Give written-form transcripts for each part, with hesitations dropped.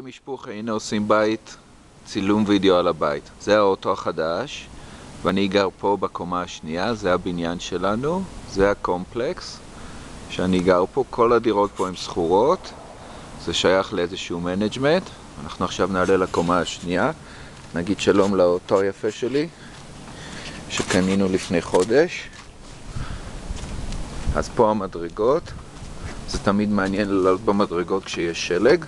משפוך, היינו עושים בית, צילום וידאו על הבית. זה האוטו החדש, ואני גר פה בקומה השנייה, זה הבניין שלנו, זה הקומפלקס שאני גר פה, כל הדירות פה הן סחורות, זה שייך לאיזשהו מנג'מנט. אנחנו עכשיו נעלה לקומה השנייה, נגיד שלום לאוטו היפה שלי, שקנינו לפני חודש. אז פה המדרגות, זה תמיד מעניין לעלות במדרגות כשיש שלג,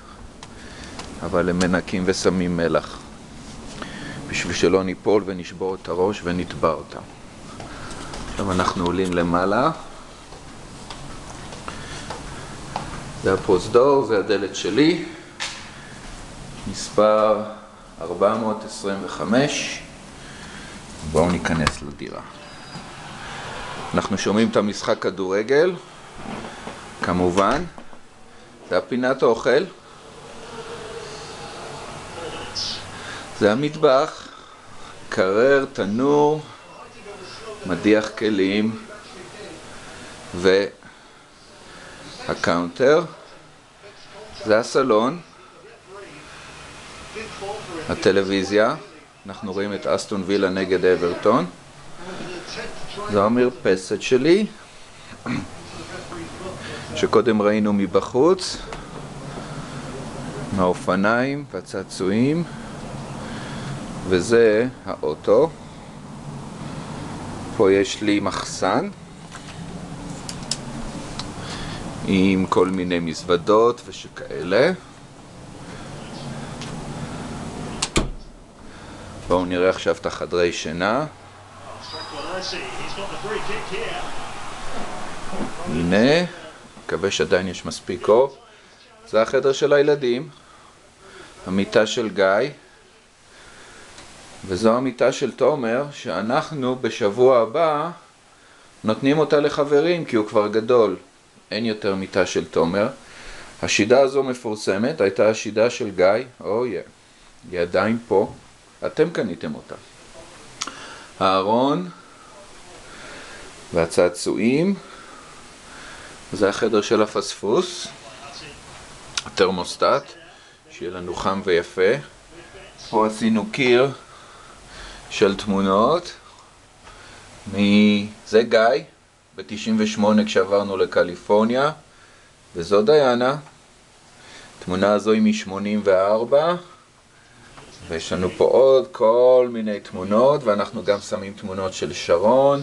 אבל הם מנקים ושמים מלח בשביל שלא ניפול ונשבור את הראש ונטבע אותם. עכשיו אנחנו עולים למעלה, זה הפרוזדור, זה הדלת שלי, מספר 425. בואו ניכנס לדירה. אנחנו שומעים את המשחק כדורגל, כמובן. זה הפינת האוכל, זה המטבח, קרר, תנור, מדיח כלים והקאונטר. זה הסלון, הטלוויזיה, אנחנו רואים את אסטון וילה נגד אברטון. זו המרפסת שלי שקודם ראינו מבחוץ, מהאופניים והצעצועים, וזה האוטו. פה יש לי מחסן עם כל מיני מזוודות ושכאלה. בואו נראה עכשיו את החדרי שינה. הנה, מקווה שעדיין יש מספיק אור. זה החדר של הילדים, המיטה של גיא, וזו המיטה של תומר, שאנחנו בשבוע הבא נותנים אותה לחברים, כי הוא כבר גדול. אין יותר מיטה של תומר. השידה הזו מפורסמת, הייתה השידה של גיא, היא עדיין פה, אתם קניתם אותה. הארון והצעצועים, זה החדר של הפספוס, התרמוסטט, שיהיה לנו חם ויפה. פה עשינו קיר של תמונות, זה גיא, ב-98 כשעברנו לקליפורניה, וזו דיאנה. התמונה הזו היא מ-84, ויש לנו פה עוד כל מיני תמונות, ואנחנו גם שמים תמונות של שרון,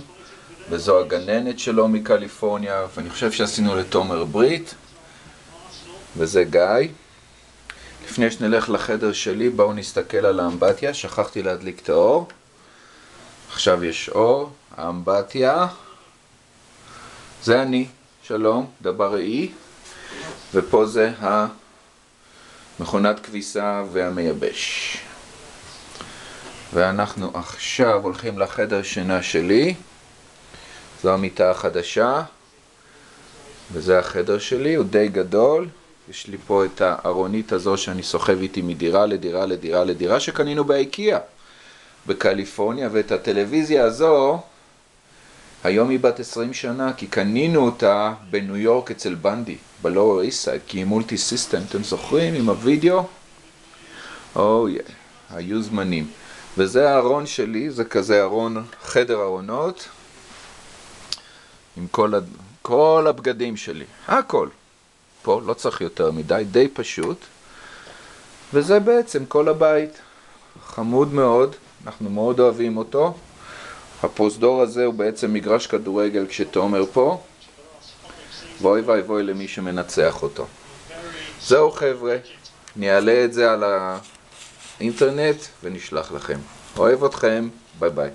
וזו הגננת שלו מקליפורניה, ואני חושב שעשינו לתומר ברית, וזה גיא. לפני שנלך לחדר שלי, בואו נסתכל על האמבטיה, שכחתי להדליק את האור. עכשיו יש אור, האמבטיה. זה אני, שלום, דבר ראי. ופה זה המכונת כביסה והמייבש. ואנחנו עכשיו הולכים לחדר שינה שלי. זו המיטה החדשה. וזה החדר שלי, הוא די גדול. יש לי פה את הארונית הזו שאני סוחב איתי מדירה לדירה לדירה לדירה שקנינו באיקאה בקליפורניה, ואת הטלוויזיה הזו היום היא בת 20 שנה, כי קנינו אותה בניו יורק אצל בנדי בלואוור איסט סייד, כי היא מולטי סיסטם, אתם זוכרים, עם הוידאו? היו זמנים. וזה הארון שלי, זה כזה ארון, חדר ארונות עם כל הבגדים שלי, הכל פה, לא צריך יותר מדי, די פשוט. וזה בעצם כל הבית. חמוד מאוד, אנחנו מאוד אוהבים אותו. הפרוזדור הזה הוא בעצם מגרש כדורגל כשתומר פה. ואוי ואי ואי למי שמנצח אותו. זהו חבר'ה, נעלה את זה על האינטרנט ונשלח לכם. אוהב אתכם, ביי ביי.